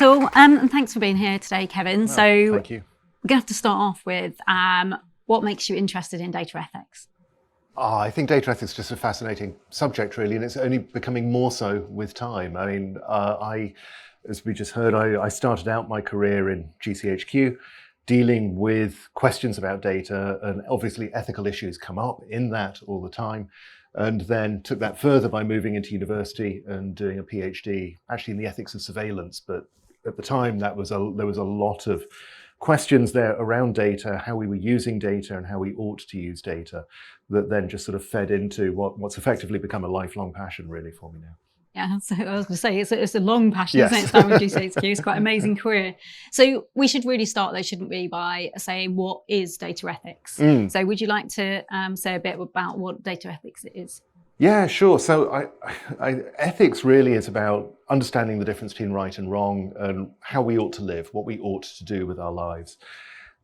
at all. And thanks for being here today, Kevin. Thank We're you. going to have to start off with what makes you interested in data ethics? I think data ethics is just a fascinating subject, really, and it's only becoming more so with time. I mean, as we just heard, I started out my career in GCHQ dealing with questions about data, and obviously ethical issues come up in that all the time, and then took that further by moving into university and doing a PhD, actually in the ethics of surveillance. But at the time, there was a lot of questions there around data, how we were using data and how we ought to use data, that then just sort of fed into what's effectively become a lifelong passion really for me now. Yeah, so I was going to say, it's a long passion, Yes. isn't it? Starting with GCHQ, it's quite an amazing career. So we should really start though, shouldn't we, by saying what is data ethics? So would you like to say a bit about what data ethics is? Yeah, sure. So ethics really is about understanding the difference between right and wrong and how we ought to live, what we ought to do with our lives.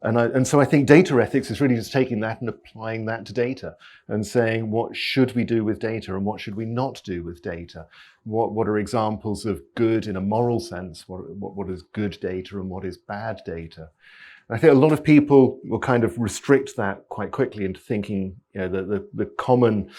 And so I think data ethics is really just taking that and applying that to data and saying, what should we do with data and what should we not do with data? What are examples of good in a moral sense? What is good data and what is bad data? I think a lot of people will kind of restrict that quite quickly into thinking, the common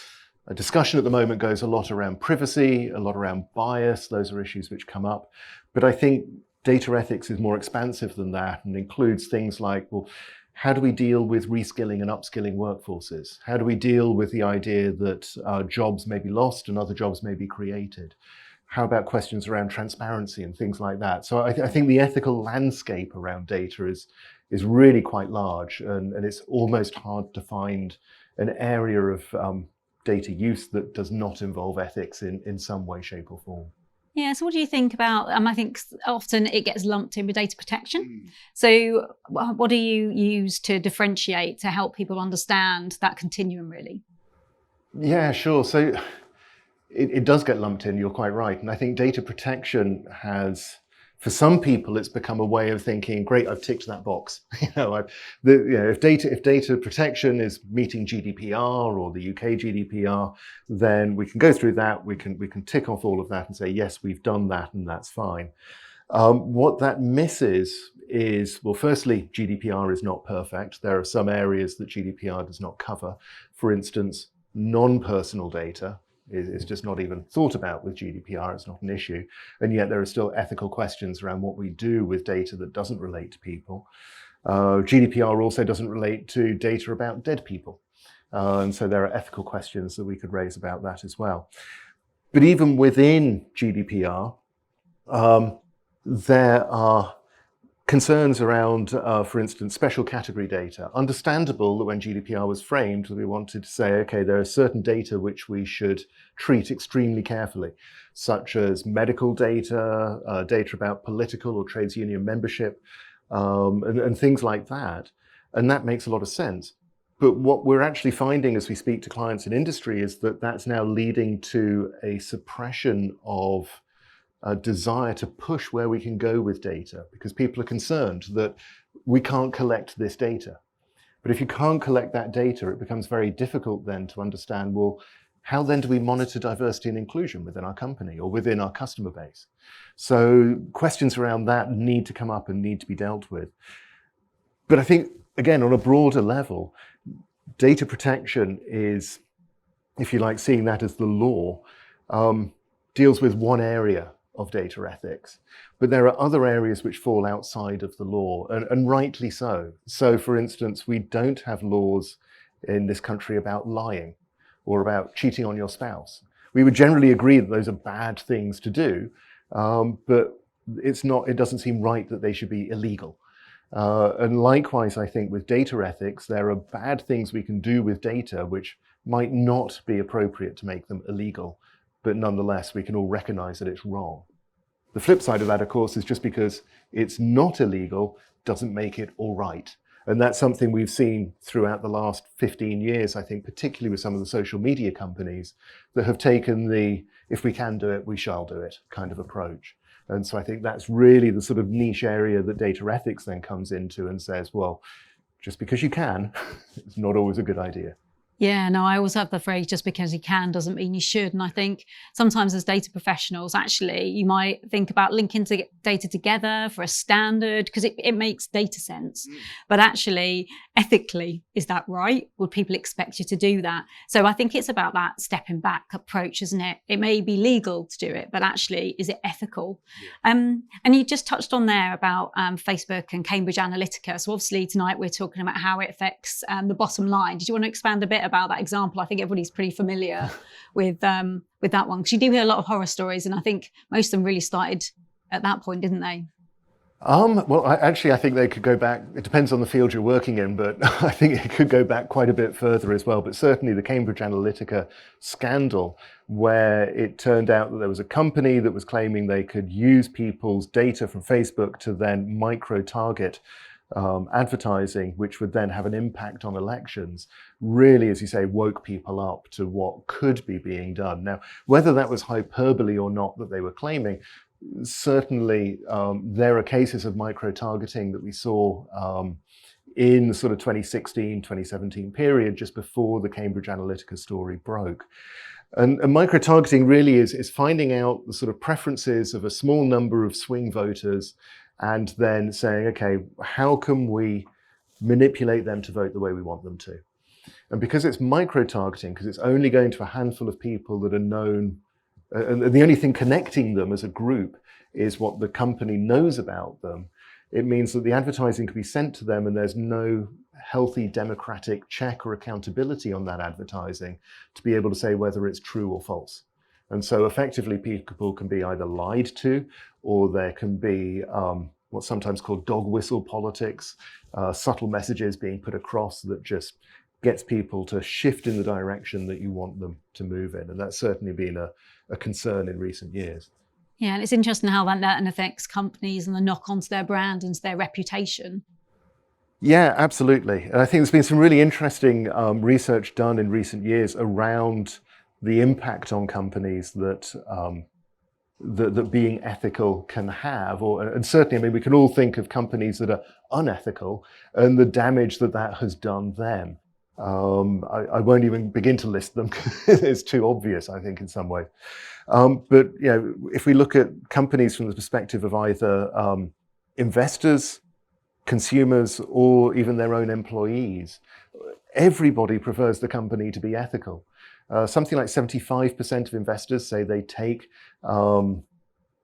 discussion at the moment goes a lot around privacy, a lot around bias. Those are issues which come up. But I think data ethics is more expansive than that and includes things like, well, how do we deal with reskilling and upskilling workforces? How do we deal with the idea that jobs may be lost and other jobs may be created? How about questions around transparency and things like that? So I think the ethical landscape around data is really quite large, and it's almost hard to find an area of data use that does not involve ethics in some way, shape or form. Yeah, so what do you think about, I think often it gets lumped in with data protection. So what do you use to differentiate, to help people understand that continuum really? Yeah, sure. So it does get lumped in, you're quite right. And I think data protection has, for some people, it's become a way of thinking, great, I've ticked that box. If data protection is meeting GDPR or the UK GDPR, then we can go through that. We can tick off all of that and say, yes, we've done that, and that's fine. What that misses is, well, firstly, GDPR is not perfect. There are some areas that GDPR does not cover. For instance, non-personal data is just not even thought about with GDPR. It's not an issue. And yet there are still ethical questions around what we do with data that doesn't relate to people. GDPR also doesn't relate to data about dead people. And so there are ethical questions that we could raise about that as well. But even within GDPR, there are concerns around, for instance, special category data. Understandable that when GDPR was framed, we wanted to say, okay, there are certain data which we should treat extremely carefully, such as medical data, data about political or trades union membership, and things like that. And that makes a lot of sense. But what we're actually finding as we speak to clients in industry is that that's now leading to a suppression of a desire to push where we can go with data, because people are concerned that we can't collect this data. But if you can't collect that data, it becomes very difficult then to understand, well, how then do we monitor diversity and inclusion within our company or within our customer base? So questions around that need to come up and need to be dealt with. But I think, again, on a broader level, data protection is, if you like, seeing that as the law, deals with one area of data ethics. But there are other areas which fall outside of the law, and rightly so. So, for instance, we don't have laws in this country about lying or about cheating on your spouse. We would generally agree that those are bad things to do, but it doesn't seem right that they should be illegal. And likewise, I think with data ethics, there are bad things we can do with data which might not be appropriate to make them illegal, but nonetheless, we can all recognize that it's wrong. The flip side of that, of course, is just because it's not illegal doesn't make it all right. And that's something we've seen throughout the last 15 years, I think, particularly with some of the social media companies that have taken the, if we can do it, we shall do it kind of approach. And so I think that's really the sort of niche area that data ethics then comes into and says, well, just because you can, it's not always a good idea. Yeah, no, I always have the phrase, just because you can doesn't mean you should. And I think sometimes as data professionals, actually, you might think about linking data together for a standard because it makes data sense. But actually, ethically, is that right? Would people expect you to do that? So I think it's about that stepping back approach, isn't it? It may be legal to do it, but actually, is it ethical? Yeah. And you just touched on there about Facebook and Cambridge Analytica. So obviously tonight we're talking about how it affects the bottom line. Did you want to expand a bit about that example? I think everybody's pretty familiar with that one, because you do hear a lot of horror stories, and I think most of them really started at that point, didn't they? Well, I think they could go back. It depends on the field you're working in, but I think it could go back quite a bit further as well. But certainly the Cambridge Analytica scandal, where it turned out that there was a company that was claiming they could use people's data from Facebook to then micro-target advertising, which would then have an impact on elections, really, as you say, woke people up to what could be being done. Now, whether that was hyperbole or not that they were claiming, certainly there are cases of micro-targeting that we saw in the sort of 2016, 2017 period, just before the Cambridge Analytica story broke. And micro-targeting really is finding out the sort of preferences of a small number of swing voters and then saying, okay, how can we manipulate them to vote the way we want them to? And because it's micro-targeting, because it's only going to a handful of people that are known, and the only thing connecting them as a group is what the company knows about them, it means that the advertising can be sent to them and there's no healthy democratic check or accountability on that advertising to be able to say whether it's true or false. And so effectively people can be either lied to, or there can be what's sometimes called dog whistle politics, subtle messages being put across that just gets people to shift in the direction that you want them to move in. And that's certainly been a concern in recent years. Yeah, and it's interesting how that affects companies and the knock onto their brand and to their reputation. Yeah, absolutely. And I think there's been some really interesting research done in recent years around the impact on companies that that being ethical can have, and certainly, I mean, we can all think of companies that are unethical and the damage that has done them. I won't even begin to list them because it's too obvious, I think, in some way. But you know, if we look at companies from the perspective of either investors, consumers, or even their own employees, everybody prefers the company to be ethical. Something like 75% of investors say they take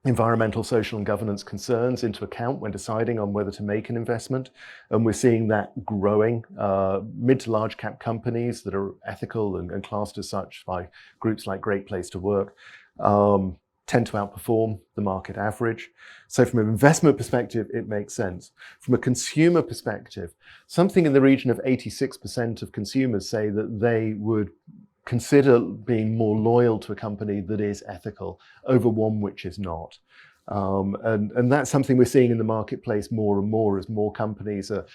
environmental, social, and governance concerns into account when deciding on whether to make an investment. And we're seeing that growing. Mid to large cap companies that are ethical and classed as such by groups like Great Place to Work tend to outperform the market average. So from an investment perspective, it makes sense. From a consumer perspective, something in the region of 86% of consumers say that they would consider being more loyal to a company that is ethical over one which is not. And that's something we're seeing in the marketplace more and more as more companies are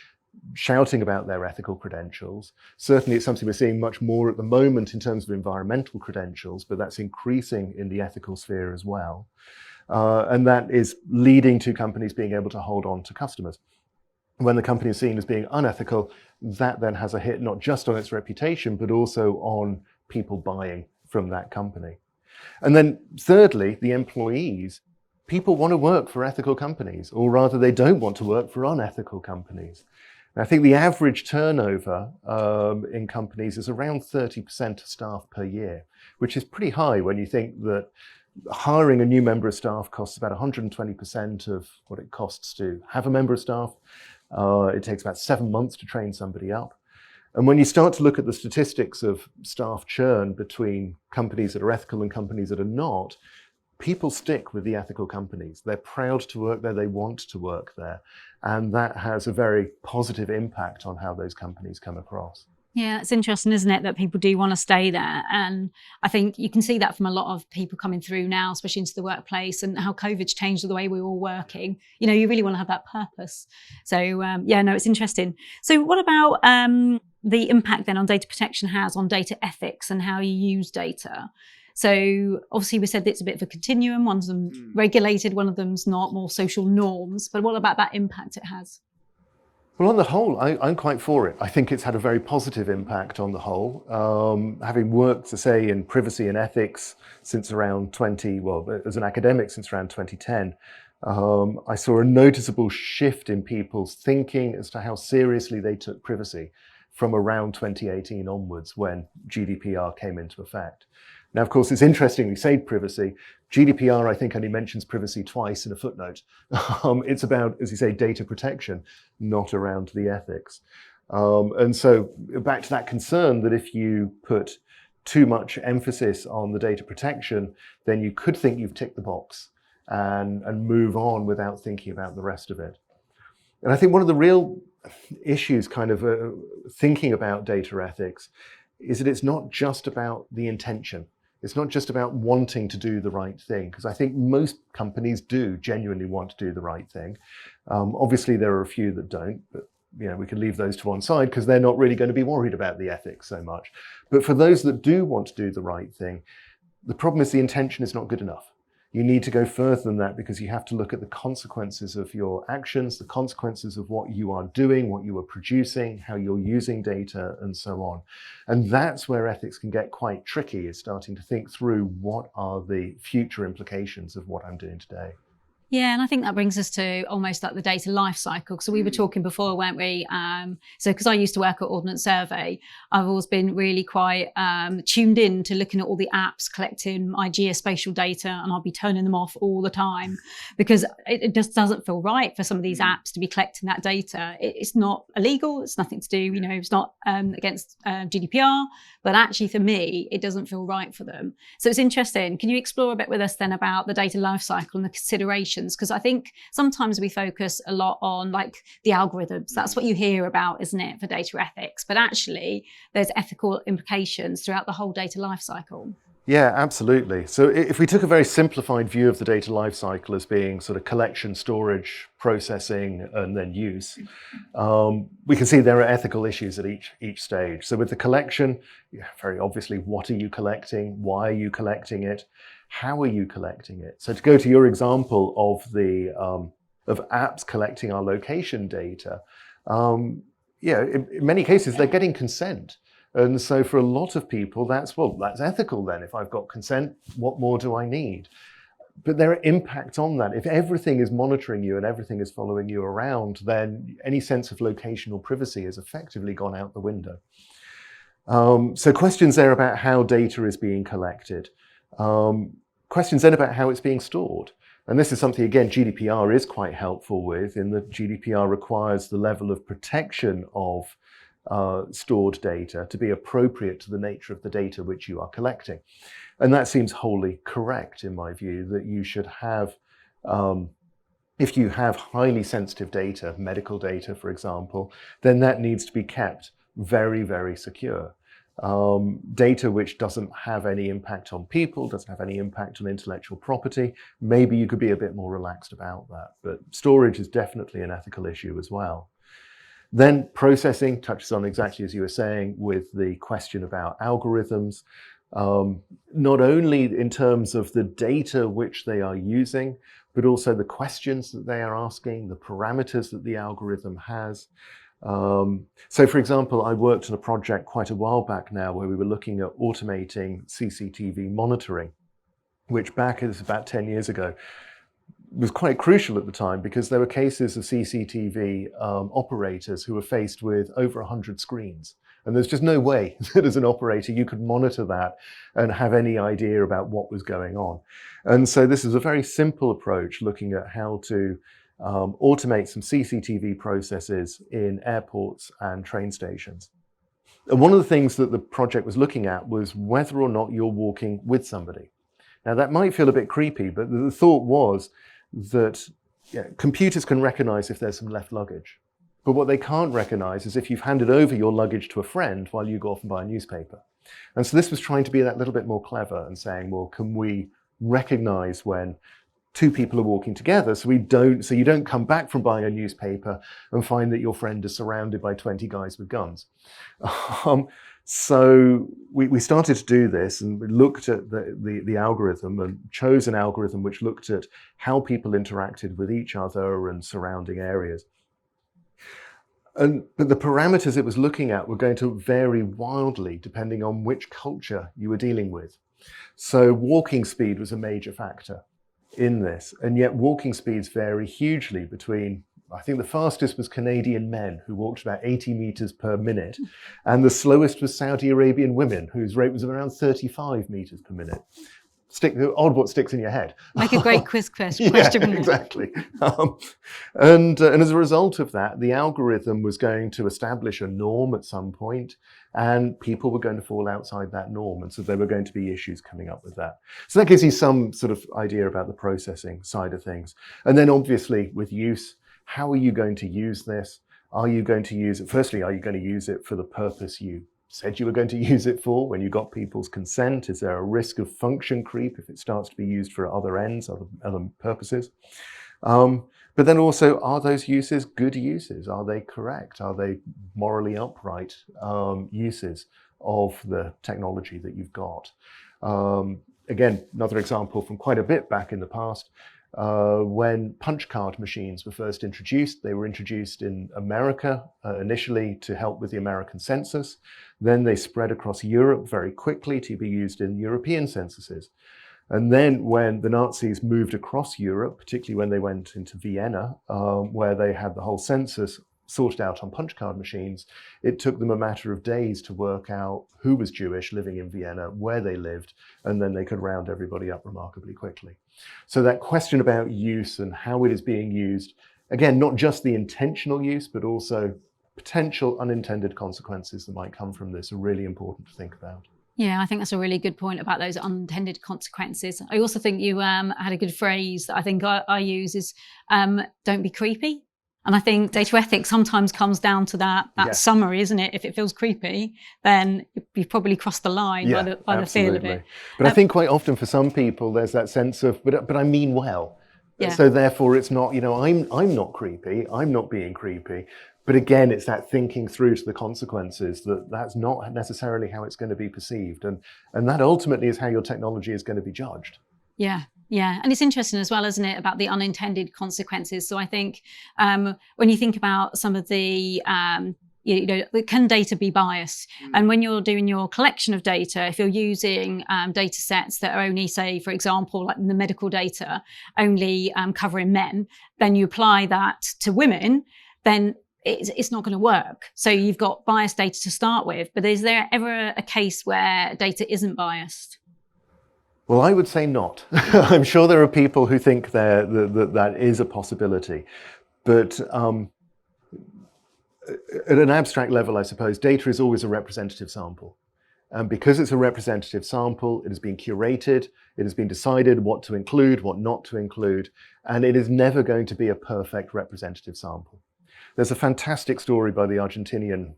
shouting about their ethical credentials. Certainly it's something we're seeing much more at the moment in terms of environmental credentials, but that's increasing in the ethical sphere as well. And that is leading to companies being able to hold on to customers. When the company is seen as being unethical, that then has a hit not just on its reputation, but also on people buying from that company. And then thirdly, the employees. People want to work for ethical companies, or rather they don't want to work for unethical companies. And I think the average turnover in companies is around 30% of staff per year, which is pretty high when you think that hiring a new member of staff costs about 120% of what it costs to have a member of staff. It takes about 7 months to train somebody up. And when you start to look at the statistics of staff churn between companies that are ethical and companies that are not, people stick with the ethical companies. They're proud to work there, they want to work there. And that has a very positive impact on how those companies come across. Yeah, it's interesting, isn't it, that people do want to stay there. And I think you can see that from a lot of people coming through now, especially into the workplace, and how COVID's changed the way we're all working. You know, you really want to have that purpose. So yeah, no, it's interesting. So what about the impact then on data protection has on data ethics and how you use data? So obviously we said it's a bit of a continuum. One of them regulated, one of them's not, more social norms. But what about that impact it has? Well, on the whole, I'm quite for it. I think it's had a very positive impact on the whole. Having worked, to say, in privacy and ethics since around as an academic since around 2010, I saw a noticeable shift in people's thinking as to how seriously they took privacy from around 2018 onwards, when GDPR came into effect. Now, of course, it's interesting we say privacy. GDPR, I think, only mentions privacy twice in a footnote. It's about, as you say, data protection, not around the ethics. And so back to that concern that if you put too much emphasis on the data protection, then you could think you've ticked the box and move on without thinking about the rest of it. And I think one of the real issues kind of thinking about data ethics is that it's not just about the intention. It's not just about wanting to do the right thing, because I think most companies do genuinely want to do the right thing. Obviously, there are a few that don't, but we can leave those to one side because they're not really going to be worried about the ethics so much. But for those that do want to do the right thing, the problem is the intention is not good enough. You need to go further than that, because you have to look at the consequences of your actions, the consequences of what you are doing, what you are producing, how you're using data, and so on. And that's where ethics can get quite tricky, is starting to think through what are the future implications of what I'm doing today. Yeah, and I think that brings us to almost like the data life cycle. So we were talking before, weren't we? So because I used to work at Ordnance Survey, I've always been really quite tuned in to looking at all the apps collecting my geospatial data, and I'll be turning them off all the time because it just doesn't feel right for some of these apps to be collecting that data. It's not illegal. It's nothing to do, it's not against GDPR, but actually for me, it doesn't feel right for them. So it's interesting. Can you explore a bit with us then about the data life cycle and the considerations? Because I think sometimes we focus a lot on like the algorithms. That's what you hear about, isn't it, for data ethics? But actually, there's ethical implications throughout the whole data life cycle. Yeah, absolutely. So if we took a very simplified view of the data life cycle as being sort of collection, storage, processing, and then use, we can see there are ethical issues at each stage. So with the collection, very obviously, what are you collecting? Why are you collecting it? How are you collecting it? So to go to your example of the of apps collecting our location data, in many cases they're getting consent. And so for a lot of people, that's ethical then. If I've got consent, what more do I need? But there are impacts on that. If everything is monitoring you and everything is following you around, then any sense of locational privacy has effectively gone out the window. So questions there about how data is being collected. Questions then about how it's being stored. And this is something, again, GDPR is quite helpful with, in that GDPR requires the level of protection of stored data to be appropriate to the nature of the data which you are collecting. And that seems wholly correct, in my view, that you should have, if you have highly sensitive data, medical data, for example, then that needs to be kept very, very secure. Data which doesn't have any impact on people, doesn't have any impact on intellectual property, maybe you could be a bit more relaxed about that. But storage is definitely an ethical issue as well. Then processing touches on exactly as you were saying with the question about algorithms, not only in terms of the data which they are using, but also the questions that they are asking, the parameters that the algorithm has. So for example, I worked on a project quite a while back now where we were looking at automating CCTV monitoring, which back is about 10 years ago, was quite crucial at the time, because there were cases of CCTV operators who were faced with over 100 screens. And there's just no way that as an operator you could monitor that and have any idea about what was going on. And so this is a very simple approach, looking at how to automate some CCTV processes in airports and train stations. And one of the things that the project was looking at was whether or not you're walking with somebody. Now that might feel a bit creepy, but the thought was that computers can recognize if there's some left luggage. But what they can't recognize is if you've handed over your luggage to a friend while you go off and buy a newspaper. And so this was trying to be that little bit more clever and saying, well, can we recognize when two people are walking together, so you don't come back from buying a newspaper and find that your friend is surrounded by 20 guys with guns. So we started to do this, and we looked at the algorithm and chose an algorithm which looked at how people interacted with each other and surrounding areas. But the parameters it was looking at were going to vary wildly depending on which culture you were dealing with. So walking speed was a major factor in this, and yet walking speeds vary hugely between, I think the fastest was Canadian men who walked about 80 meters per minute, and the slowest was Saudi Arabian women whose rate was around 35 meters per minute. Odd what sticks in your head. Like a great quiz question. Yeah, exactly. And as a result of that, the algorithm was going to establish a norm at some point, and people were going to fall outside that norm. And so there were going to be issues coming up with that. So that gives you some sort of idea about the processing side of things. And then obviously with use, how are you going to use this? Are you going to use it? Firstly, are you going to use it for the purpose you said you were going to use it for when you got people's consent? Is there a risk of function creep if it starts to be used for other ends, other purposes? But then also, are those uses good uses? Are they correct? Are they morally upright uses of the technology that you've got? Again, another example from quite a bit back in the past. When punch card machines were first introduced, they were introduced in America initially to help with the American census. Then they spread across Europe very quickly to be used in European censuses. And then when the Nazis moved across Europe, particularly when they went into Vienna, where they had the whole census sorted out on punch card machines, it took them a matter of days to work out who was Jewish living in Vienna, where they lived, and then they could round everybody up remarkably quickly. So that question about use and how it is being used, again, not just the intentional use, but also potential unintended consequences that might come from this are really important to think about. Yeah, I think that's a really good point about those unintended consequences. I also think you had a good phrase that I think I use is don't be creepy. And I think data ethics sometimes comes down to that summary, isn't it? If it feels creepy, then you've probably crossed the line by the feel of it. But I think quite often for some people, there's that sense of, but I mean well. Yeah. So therefore it's not, I'm not creepy, I'm not being creepy. But again, it's that thinking through to the consequences that's not necessarily how it's going to be perceived. And that ultimately is how your technology is going to be judged. Yeah. Yeah, and it's interesting as well, isn't it, about the unintended consequences. So I think when you think about some of the, can data be biased? And when you're doing your collection of data, if you're using data sets that are only, say, for example, like the medical data, only covering men, then you apply that to women, then it's not going to work. So you've got biased data to start with, but is there ever a case where data isn't biased? Well, I would say not. I'm sure there are people who think that is a possibility. But at an abstract level, I suppose, data is always a representative sample. And because it's a representative sample, it has been curated, it has been decided what to include, what not to include, and it is never going to be a perfect representative sample. There's a fantastic story by the Argentinian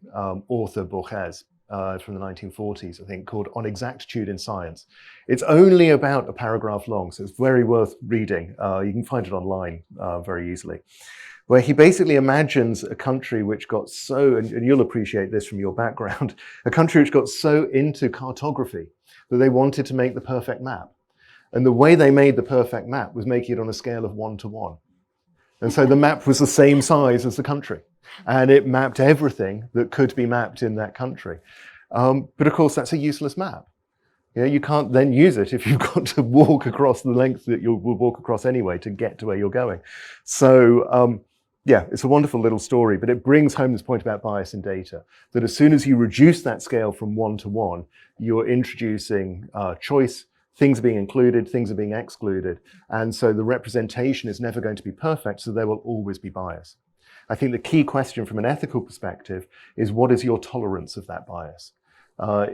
author Borges, from the 1940s, I think, called On Exactitude in Science. It's only about a paragraph long, so it's very worth reading. You can find it online very easily, where he basically imagines a country which got so, and you'll appreciate this from your background, a country which got so into cartography that they wanted to make the perfect map. And the way they made the perfect map was making it on a scale of 1 to 1. And so the map was the same size as the country. And it mapped everything that could be mapped in that country. But of course, that's a useless map. You can't then use it if you've got to walk across the length that you will walk across anyway to get to where you're going. So it's a wonderful little story, but it brings home this point about bias in data, that as soon as you reduce that scale from 1 to 1, you're introducing choice. Things are being included, things are being excluded. And so the representation is never going to be perfect, so there will always be bias. I think the key question from an ethical perspective is, what is your tolerance of that bias?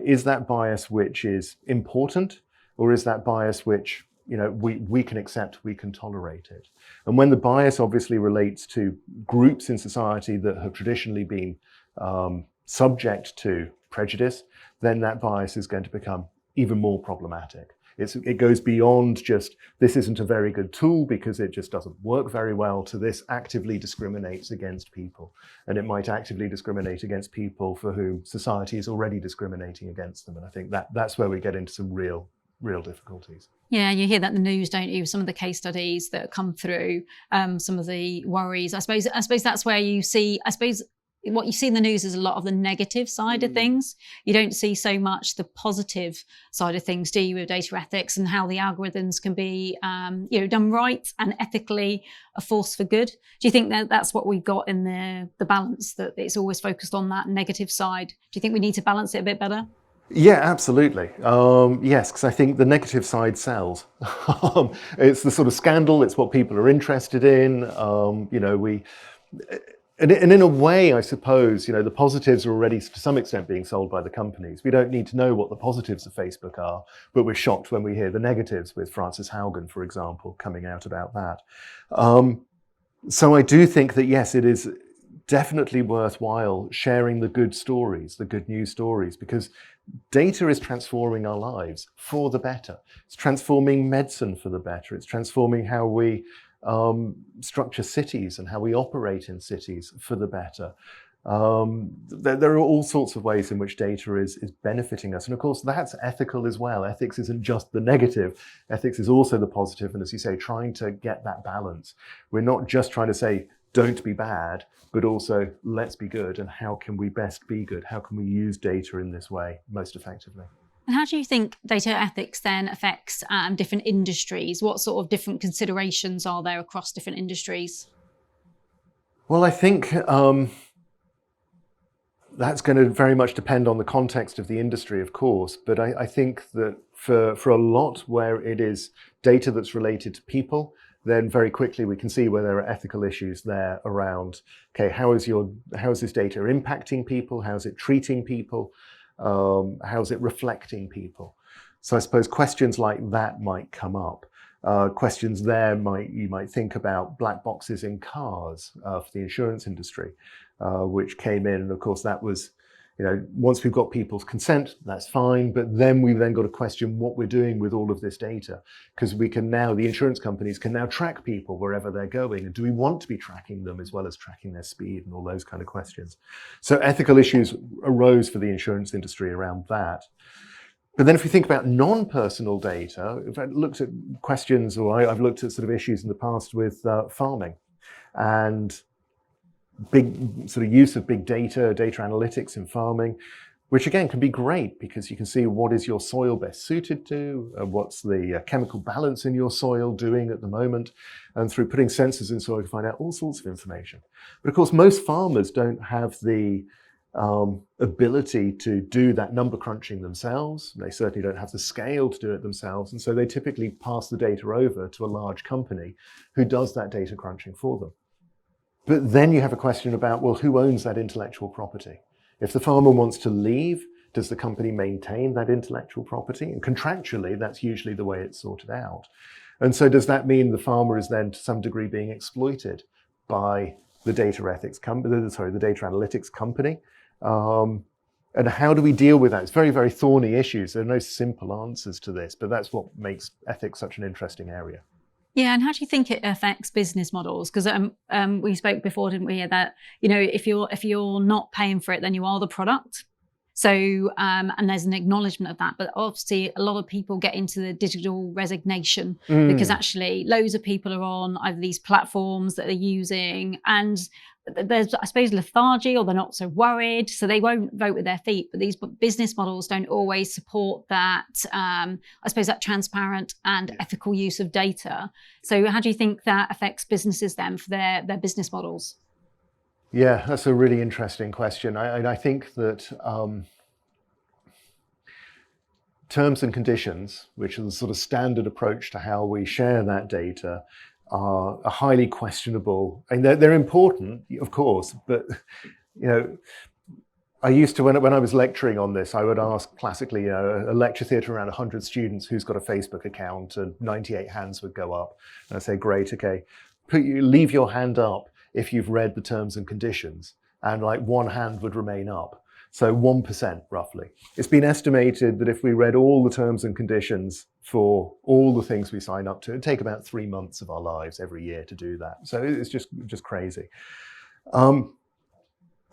Is that bias which is important, or is that bias which we can accept, we can tolerate it? And when the bias obviously relates to groups in society that have traditionally been subject to prejudice, then that bias is going to become even more problematic. It goes beyond just, this isn't a very good tool because it just doesn't work very well, to this actively discriminates against people. And it might actively discriminate against people for whom society is already discriminating against them. And I think that's where we get into some real difficulties. Yeah, you hear that in the news, don't you? Some of the case studies that come through, some of the worries. I suppose that's where you see, what you see in the news is a lot of the negative side of things. You don't see so much the positive side of things, do you, with data ethics and how the algorithms can be, done right and ethically a force for good? Do you think that that's what we've got in the balance, that it's always focused on that negative side? Do you think we need to balance it a bit better? Yeah, absolutely. Yes, because I think the negative side sells. It's the sort of scandal. It's what people are interested in. And in a way, I suppose, the positives are already to some extent being sold by the companies. We don't need to know what the positives of Facebook are, but we're shocked when we hear the negatives, with Frances Haugen, for example, coming out about that. So I do think that, yes, it is definitely worthwhile sharing the good stories, the good news stories, because data is transforming our lives for the better. It's transforming medicine for the better. It's transforming how we structure cities and how we operate in cities for the better. There are all sorts of ways in which data is benefiting us. And of course, that's ethical as well. Ethics isn't just the negative. Ethics is also the positive. And as you say, trying to get that balance. We're not just trying to say, don't be bad, but also let's be good. And how can we best be good? How can we use data in this way most effectively? And how do you think data ethics then affects different industries? What sort of different considerations are there across different industries? Well, I think that's going to very much depend on the context of the industry, of course. But I think that for a lot where it is data that's related to people, then very quickly we can see where there are ethical issues there around, okay, how is this data impacting people? How is it treating people? How is it reflecting people? So I suppose questions like that might come up. Questions there you might think about black boxes in cars for the insurance industry, which came in, and of course that was, once we've got people's consent, that's fine, but then we've then got to question what we're doing with all of this data, because the insurance companies can now track people wherever they're going, and do we want to be tracking them as well as tracking their speed and all those kind of questions? So ethical issues arose for the insurance industry around that. But then if we think about non-personal data, if I looked at questions, or I've looked at sort of issues in the past with farming and big sort of use of big data analytics in farming, which again can be great because you can see what is your soil best suited to, what's the chemical balance in your soil doing at the moment, and through putting sensors in soil you can find out all sorts of information. But of course most farmers don't have the ability to do that number crunching themselves. They certainly don't have the scale to do it themselves, and so they typically pass the data over to a large company who does that data crunching for them. But then you have a question about, well, who owns that intellectual property? If the farmer wants to leave, does the company maintain that intellectual property? And contractually, that's usually the way it's sorted out. And so does that mean the farmer is then to some degree being exploited by the data analytics company? And how do we deal with that? It's very, very thorny issues. There are no simple answers to this, but that's what makes ethics such an interesting area. Yeah, and how do you think it affects business models? Because we spoke before, didn't we, that if you're not paying for it, then you are the product. So and there's an acknowledgement of that, but obviously a lot of people get into the digital resignation because actually loads of people are on either these platforms that they're using, and there's, I suppose, lethargy, or they're not so worried, so they won't vote with their feet. But these business models don't always support that, I suppose, that transparent and ethical use of data. So how do you think that affects businesses then for their business models? Yeah, that's a really interesting question. I think that terms and conditions, which are the sort of standard approach to how we share that data, are highly questionable. And they're important, of course, but I used to, when I was lecturing on this, I would ask classically, a lecture theatre around 100 students, who's got a Facebook account, and 98 hands would go up. And I'd say, great, okay, leave your hand up if you've read the terms and conditions, and like one hand would remain up. So 1% roughly. It's been estimated that if we read all the terms and conditions for all the things we sign up to, it'd take about 3 months of our lives every year to do that. So it's just crazy.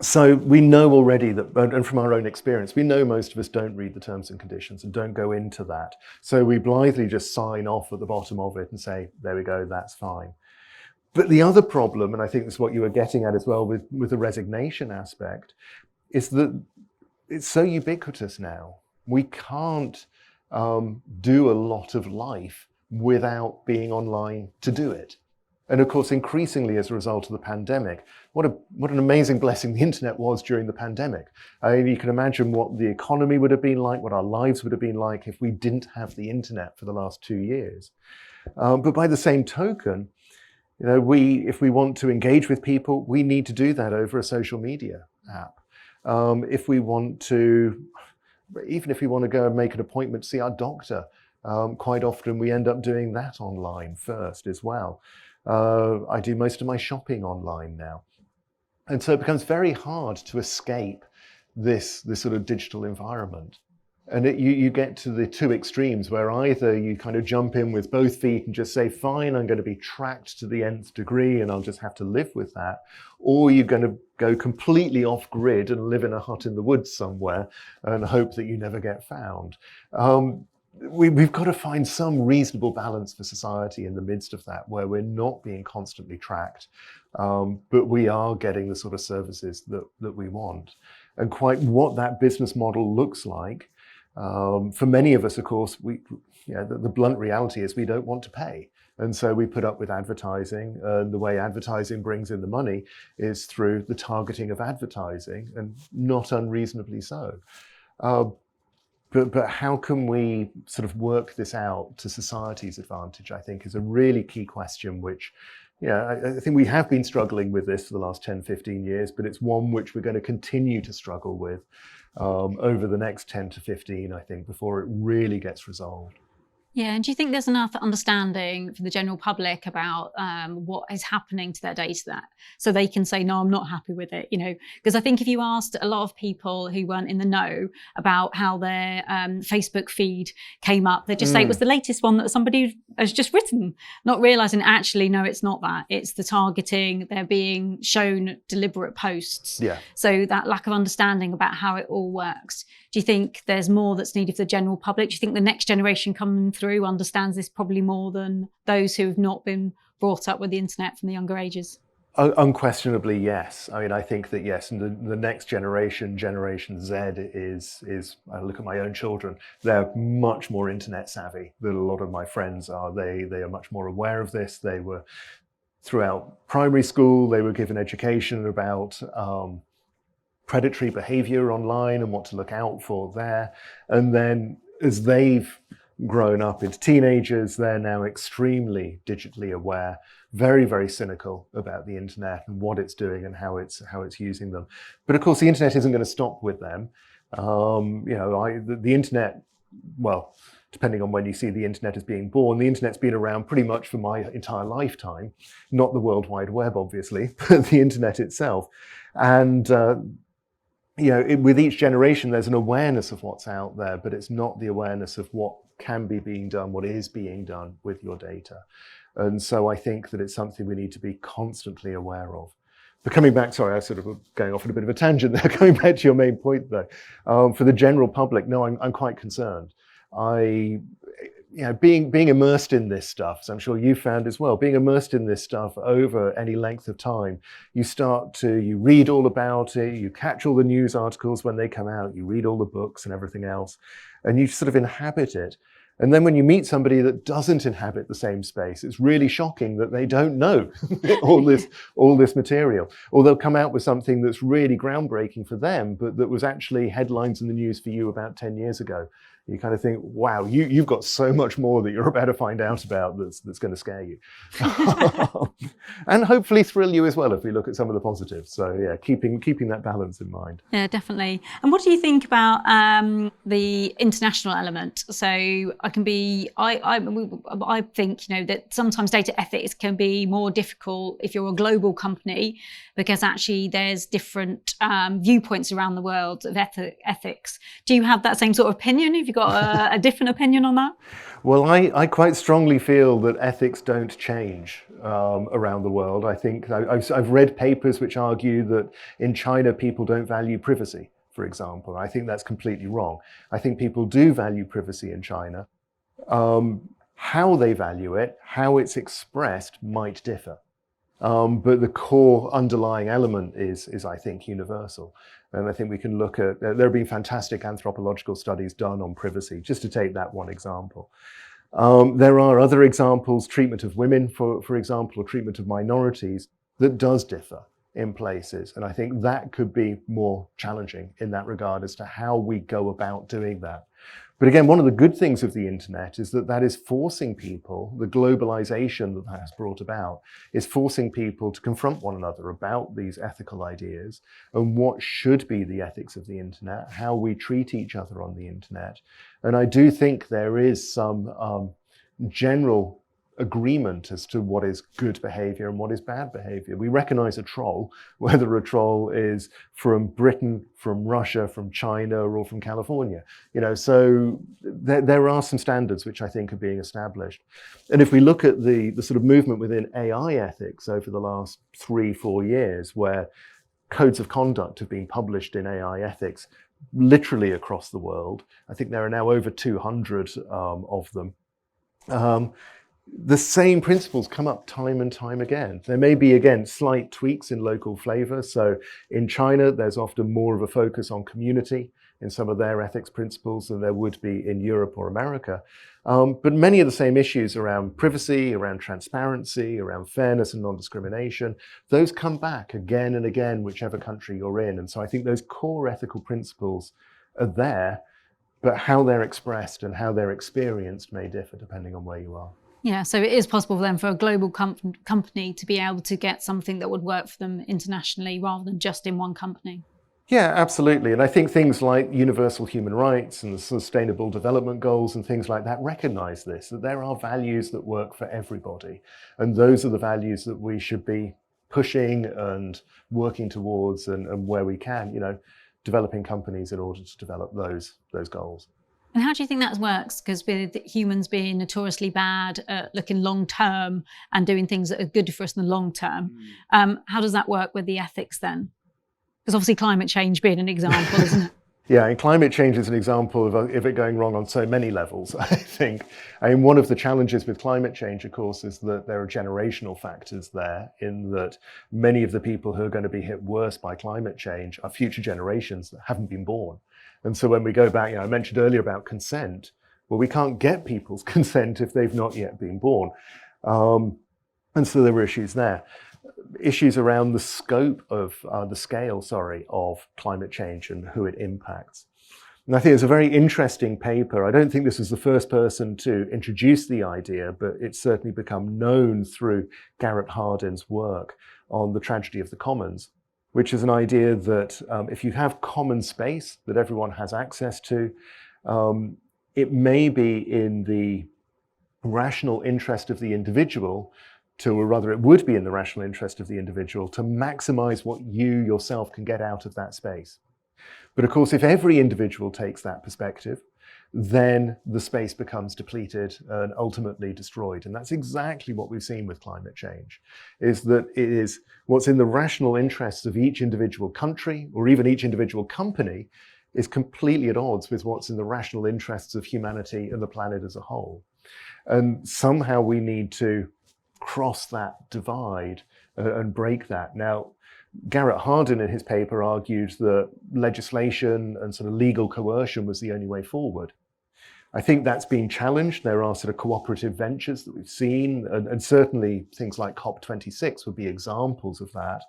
So we know already that, and from our own experience, we know most of us don't read the terms and conditions and don't go into that. So we blithely just sign off at the bottom of it and say, there we go, that's fine. But the other problem, and I think this is what you were getting at as well with the resignation aspect, is that it's so ubiquitous now. We can't do a lot of life without being online to do it. And of course, increasingly as a result of the pandemic, what an amazing blessing the internet was during the pandemic. I mean, you can imagine what the economy would have been like, what our lives would have been like if we didn't have the internet for the last 2 years. But by the same token, you know, if we want to engage with people, we need to do that over a social media app. If we want to, even if we want to go and make an appointment to see our doctor, quite often we end up doing that online first as well. I do most of my shopping online now. And so it becomes very hard to escape this sort of digital environment. And you get to the two extremes where either you kind of jump in with both feet and just say, fine, I'm going to be tracked to the nth degree and I'll just have to live with that. Or you're going to go completely off grid and live in a hut in the woods somewhere and hope that you never get found. We've got to find some reasonable balance for society in the midst of that, where we're not being constantly tracked, but we are getting the sort of services that we want. And quite what that business model looks like, for many of us, of course, the blunt reality is we don't want to pay. And so we put up with advertising. The way advertising brings in the money is through the targeting of advertising, and not unreasonably so. But how can we sort of work this out to society's advantage, I think, is a really key question, which, I think we have been struggling with this for the last 10, 15 years, but it's one which we're going to continue to struggle with over the next 10 to 15, I think, before it really gets resolved. Yeah, and do you think there's enough understanding for the general public about what is happening to their data, so they can say, no, I'm not happy with it, Because I think if you asked a lot of people who weren't in the know about how their Facebook feed came up, they'd just say it was the latest one that somebody has just written, not realising actually, no, it's not that. It's the targeting, they're being shown deliberate posts. Yeah. So that lack of understanding about how it all works. Do you think there's more that's needed for the general public? Do you think the next generation coming through understands this probably more than those who have not been brought up with the internet from the younger ages? Unquestionably, yes. I mean, I think that yes, and the next generation, Generation Z, is I look at my own children, they're much more internet savvy than a lot of my friends are. They are much more aware of this. They were, throughout primary school, they were given education about predatory behavior online and what to look out for there. And then as they've grown up into teenagers, they're now extremely digitally aware, very, very cynical about the internet and what it's doing and how it's using them. But of course, the internet isn't going to stop with them. The internet, well, depending on when you see the internet as being born, the internet's been around pretty much for my entire lifetime, not the World Wide Web, obviously, but the internet itself. And with each generation, there's an awareness of what's out there, but it's not the awareness of what can be being done, what is being done with your data. And so I think that it's something we need to be constantly aware of. But coming back, sorry, I sort of going off on a bit of a tangent there, coming back to your main point though, for the general public, no, I'm quite concerned. Being immersed in this stuff, as I'm sure you found as well, being immersed in this stuff over any length of time, you read all about it, you catch all the news articles when they come out, you read all the books and everything else, and you sort of inhabit it. And then when you meet somebody that doesn't inhabit the same space, it's really shocking that they don't know all this material. Or they'll come out with something that's really groundbreaking for them, but that was actually headlines in the news for you about 10 years ago. You kind of think, wow, you've got so much more that you're about to find out about that's going to scare you. And hopefully thrill you as well if we look at some of the positives. So yeah, keeping that balance in mind. Yeah, definitely. And what do you think about the international element? So I think, that sometimes data ethics can be more difficult if you're a global company, because actually there's different viewpoints around the world of ethics. Do you have that same sort of opinion? Have you got a different opinion on that? Well, I quite strongly feel that ethics don't change around the world. I think I've read papers which argue that in China people don't value privacy, for example. I think that's completely wrong. I think people do value privacy in China. How they value it, how it's expressed might differ. But the core underlying element is, I think, universal. And I think we can look at, there have been fantastic anthropological studies done on privacy, just to take that one example. There are other examples, treatment of women, for example, or treatment of minorities, that does differ in places. And I think that could be more challenging in that regard as to how we go about doing that. But again, one of the good things of the internet is that that is forcing people, the globalization that has brought about, is forcing people to confront one another about these ethical ideas and what should be the ethics of the internet, how we treat each other on the internet. And I do think there is some general agreement as to what is good behavior and what is bad behavior. We recognize a troll, whether a troll is from Britain, from Russia, from China, or from California. So there are some standards which I think are being established. And if we look at the sort of movement within AI ethics over the last 3-4 years, where codes of conduct have been published in AI ethics literally across the world, I think there are now over 200 of them. The same principles come up time and time again. There may be, again, slight tweaks in local flavor. So in China, there's often more of a focus on community in some of their ethics principles than there would be in Europe or America. But many of the same issues around privacy, around transparency, around fairness and non-discrimination, those come back again and again, whichever country you're in. And so I think those core ethical principles are there, but how they're expressed and how they're experienced may differ depending on where you are. Yeah, so it is possible then for a global company to be able to get something that would work for them internationally rather than just in one company. Yeah, absolutely. And I think things like universal human rights and the sustainable development goals and things like that recognize this, that there are values that work for everybody. And those are the values that we should be pushing and working towards and where we can, developing companies in order to develop those goals. And how do you think that works? Because with humans being notoriously bad at looking long term and doing things that are good for us in the long term, how does that work with the ethics then? Because obviously climate change being an example, isn't it? Yeah, and climate change is an example of it going wrong on so many levels, I think. I mean, one of the challenges with climate change, of course, is that there are generational factors there, in that many of the people who are going to be hit worse by climate change are future generations that haven't been born. And so when we go back, I mentioned earlier about consent. Well, we can't get people's consent if they've not yet been born. And so there were issues there. Issues around the scope of, the scale of climate change and who it impacts. And I think it's a very interesting paper. I don't think this was the first person to introduce the idea, but it's certainly become known through Garrett Hardin's work on the tragedy of the commons, which is an idea that if you have common space that everyone has access to, it may be in the rational interest of the individual or rather it would be in the rational interest of the individual to maximize what you yourself can get out of that space. But of course, if every individual takes that perspective, then the space becomes depleted and ultimately destroyed. And that's exactly what we've seen with climate change, is that it is what's in the rational interests of each individual country or even each individual company is completely at odds with what's in the rational interests of humanity and the planet as a whole. And somehow we need to cross that divide and break that. Now, Garrett Hardin in his paper argued that legislation and sort of legal coercion was the only way forward. I think that's been challenged. There are sort of cooperative ventures that we've seen, and certainly things like COP26 would be examples of that.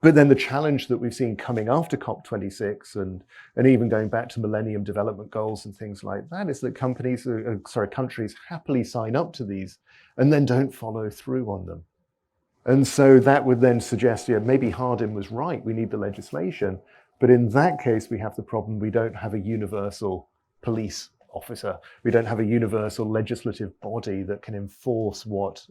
But then the challenge that we've seen coming after COP26 and even going back to Millennium Development Goals and things like that is that countries happily sign up to these and then don't follow through on them. And so that would then suggest, maybe Hardin was right, we need the legislation. But in that case, we have the problem, we don't have a universal police officer. We don't have a universal legislative body that can enforce what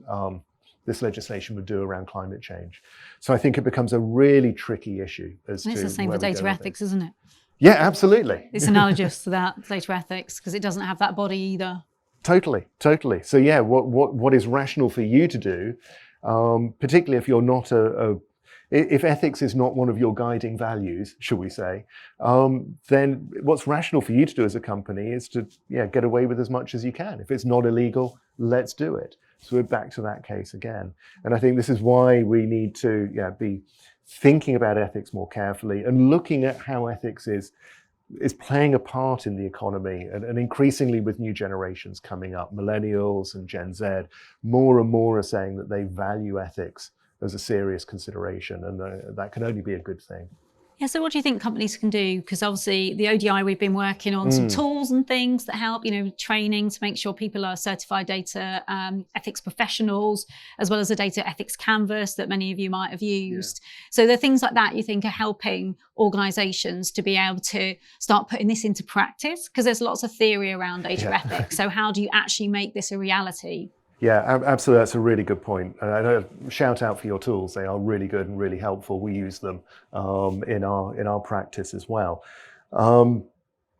this legislation would do around climate change. So I think it becomes a really tricky issue as to it's the same for data ethics, isn't it? Yeah, absolutely. It's analogous to that, data ethics, because it doesn't have that body either. Totally. So yeah, what is rational for you to do, particularly if you're not if ethics is not one of your guiding values, shall we say, then what's rational for you to do as a company is to get away with as much as you can. If it's not illegal, let's do it. So we're back to that case again. And I think this is why we need to be thinking about ethics more carefully and looking at how ethics is playing a part in the economy, and increasingly with new generations coming up, millennials and Gen Z, more and more are saying that they value ethics as a serious consideration, and that can only be a good thing. Yeah, so what do you think companies can do? Because obviously the ODI, we've been working on some tools and things that help, training to make sure people are certified data ethics professionals, as well as a data ethics canvas that many of you might have used. Yeah. So there are things like that you think are helping organizations to be able to start putting this into practice? Because there's lots of theory around data ethics. So how do you actually make this a reality? Yeah, absolutely. That's a really good point. Shout out for your tools. They are really good and really helpful. We use them in our practice as well.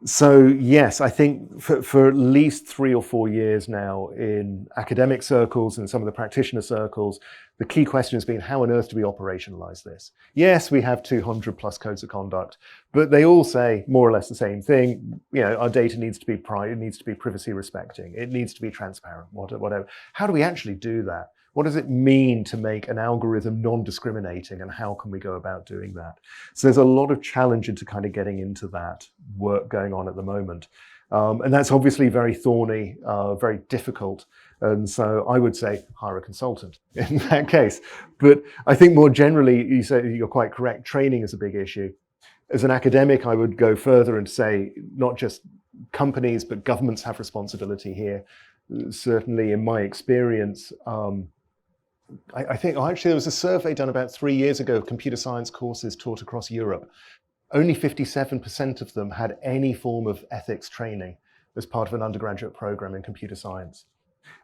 So yes, I think for at least 3 or 4 years now in academic circles and some of the practitioner circles, the key question has been, how on earth do we operationalize this? Yes, we have 200 plus codes of conduct, but they all say more or less the same thing. Our data needs to be private, it needs to be privacy respecting, it needs to be transparent, whatever. How do we actually do that? What does it mean to make an algorithm non-discriminating, and how can we go about doing that? So there's a lot of challenge into kind of getting into that work going on at the moment. And that's obviously very thorny, very difficult. And so I would say hire a consultant in that case. But I think more generally, you say you're quite correct, training is a big issue. As an academic, I would go further and say not just companies, but governments have responsibility here. Certainly in my experience, I think actually there was a survey done about 3 years ago of computer science courses taught across Europe. Only 57% of them had any form of ethics training as part of an undergraduate program in computer science.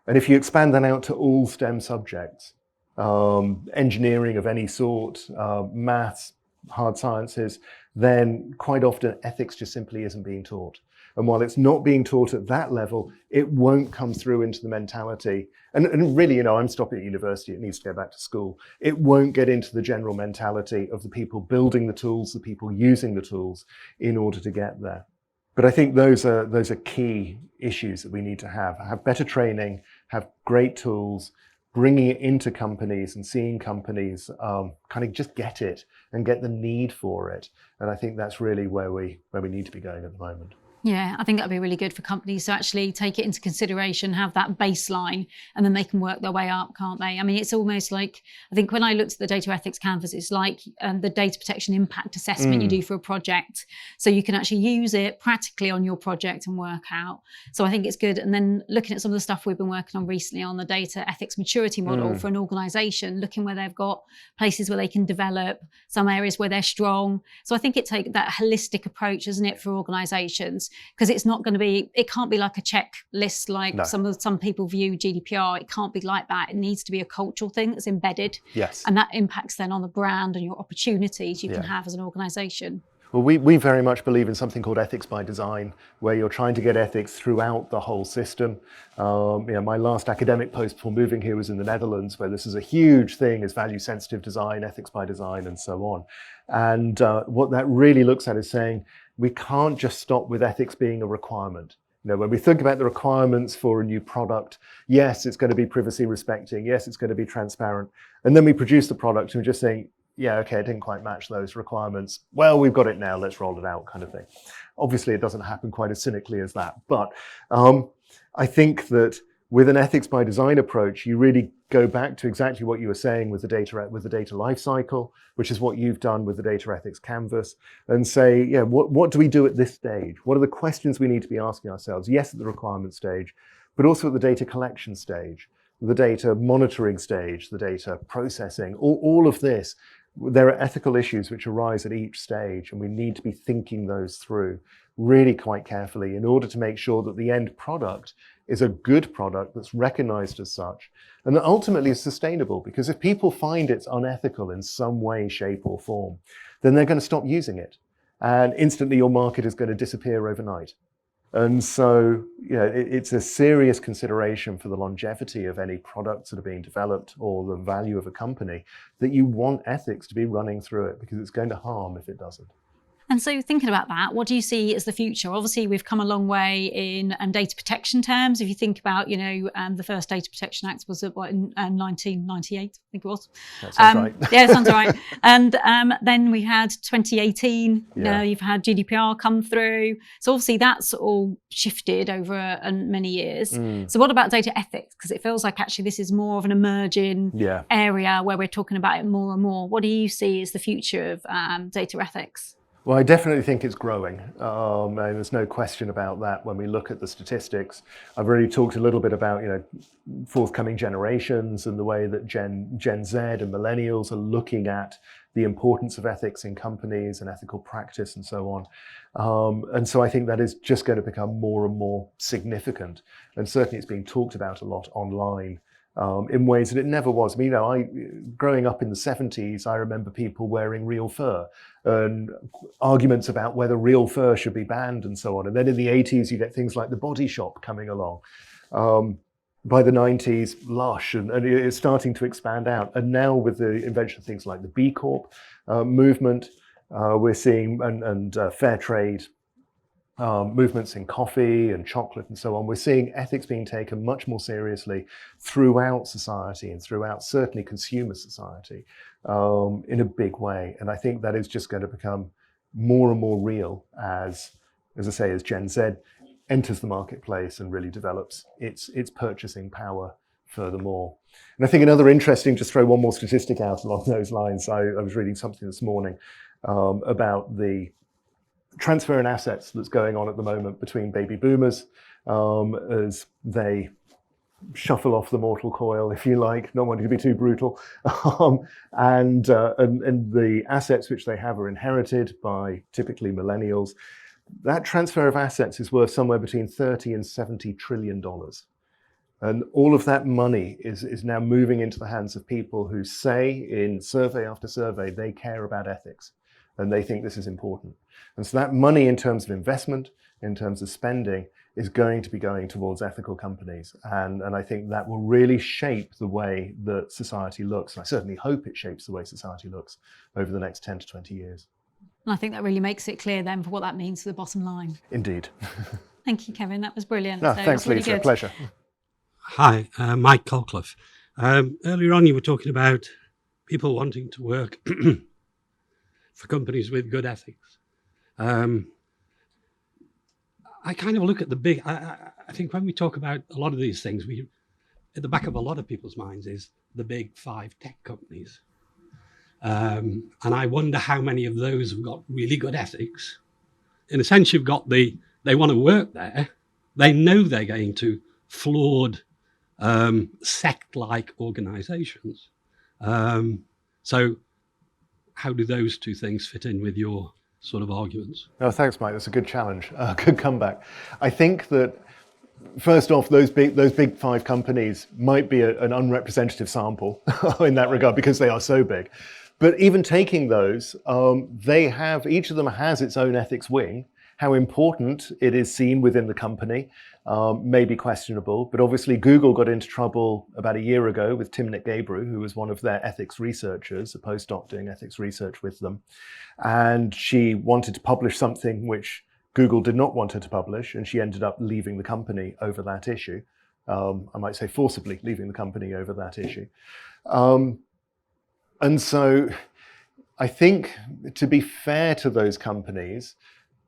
And if you expand that out to all STEM subjects, engineering of any sort, maths, hard sciences, then quite often ethics just simply isn't being taught. And while it's not being taught at that level, it won't come through into the mentality. And really, I'm stopping at university, it needs to go back to school. It won't get into the general mentality of the people building the tools, the people using the tools in order to get there. But I think those are key issues that we need to have better training, have great tools, bringing it into companies and seeing companies kind of just get it and get the need for it. And I think that's really where we need to be going at the moment. Yeah, I think that'd be really good for companies to actually take it into consideration, have that baseline, and then they can work their way up, can't they? I mean, it's almost like, I think when I looked at the data ethics canvas, it's like the data protection impact assessment you do for a project. So you can actually use it practically on your project and work out. So I think it's good. And then looking at some of the stuff we've been working on recently on the data ethics maturity model for an organization, looking where they've got places where they can develop, some areas where they're strong. So I think it takes that holistic approach, isn't it, for organizations? Because it's not going to be, it can't be like a checklist like some people view GDPR. It can't be like that. It needs to be a cultural thing that's embedded. Yes. And that impacts then on the brand and your opportunities you can have as an organization. Well, we very much believe in something called ethics by design, where you're trying to get ethics throughout the whole system. My last academic post before moving here was in the Netherlands, where this is a huge thing, is value-sensitive design, ethics by design, and so on. And what that really looks at is saying, we can't just stop with ethics being a requirement. When we think about the requirements for a new product, yes, it's going to be privacy respecting, yes, it's going to be transparent. And then we produce the product and we're just saying, yeah, okay, it didn't quite match those requirements. Well, we've got it now, let's roll it out, kind of thing. Obviously, it doesn't happen quite as cynically as that. But I think that with an ethics by design approach, you really go back to exactly what you were saying with the data life cycle, which is what you've done with the data ethics canvas, and say, yeah, what do we do at this stage? What are the questions we need to be asking ourselves? Yes, at the requirement stage, but also at the data collection stage, the data monitoring stage, the data processing, all of this. There are ethical issues which arise at each stage, and we need to be thinking those through really quite carefully in order to make sure that the end product is a good product that's recognized as such, and that ultimately is sustainable. Because if people find it's unethical in some way, shape, or form, then they're going to stop using it, and instantly your market is going to disappear overnight. And so, it's a serious consideration for the longevity of any products that are being developed or the value of a company that you want ethics to be running through it, because it's going to harm if it doesn't. And so thinking about that, what do you see as the future? Obviously, we've come a long way in data protection terms. If you think about, the first Data Protection Act was in 1998, I think it was. That sounds right. Yeah, sounds right. And then we had 2018, Yeah. you've had GDPR come through. So obviously that's all shifted over many years. So what about data ethics? Because it feels like actually this is more of an emerging area where we're talking about it more and more. What do you see as the future of data ethics? Well, I definitely think it's growing. And there's no question about that when we look at the statistics. I've already talked a little bit about, forthcoming generations and the way that Gen Z and millennials are looking at the importance of ethics in companies and ethical practice and so on. And so I think that is just going to become more and more significant. And certainly it's being talked about a lot online. In ways that it never was. I mean, growing up in the 70s, I remember people wearing real fur and arguments about whether real fur should be banned and so on. And then in the 80s, you get things like the Body Shop coming along. By the 90s, Lush, and it's starting to expand out. And now with the invention of things like the B Corp movement, we're seeing, and fair trade movements in coffee and chocolate and so on, we're seeing ethics being taken much more seriously throughout society and throughout certainly consumer society in a big way. And I think that is just going to become more and more real as I say, as Gen Z enters the marketplace and really develops its purchasing power furthermore. And I think another interesting, just throw one more statistic out along those lines. I was reading something this morning about the transfer in assets that's going on at the moment between baby boomers as they shuffle off the mortal coil, if you like, not wanting to be too brutal, and the assets which they have are inherited by typically millennials. That transfer of assets is worth somewhere between $30 and $70 trillion. And all of that money is now moving into the hands of people who say in survey after survey, they care about ethics and they think this is important. And so that money in terms of investment, in terms of spending, is going to be going towards ethical companies. And I think that will really shape the way that society looks. And I certainly hope it shapes the way society looks over the next 10 to 20 years. And I think that really makes it clear then for what that means for the bottom line. Indeed. Thank you, Kevin. That was brilliant. No, thanks, really Lisa. good. Pleasure. Hi, Mike Colcliffe. Earlier on you were talking about people wanting to work for companies with good ethics. I kind of look at the big, I think when we talk about a lot of these things, at the back of a lot of people's minds is the big 5 tech companies. And I wonder how many of those have got really good ethics. In a sense, you've got they want to work there. They know they're going to flawed sect-like organizations. So how do those two things fit in with your sort of arguments? Oh, thanks, Mike. That's a good challenge. Good comeback. I think that first off, those big 5 companies might be an unrepresentative sample in that regard because they are so big. But even taking those, each of them has its own ethics wing. How important it is seen within the company may be questionable, but obviously Google got into trouble about a year ago with Timnit Gebru, who was one of their ethics researchers, a postdoc doing ethics research with them. And she wanted to publish something which Google did not want her to publish, and she ended up leaving the company over that issue. I might say forcibly leaving the company over that issue. And so I think, to be fair to those companies,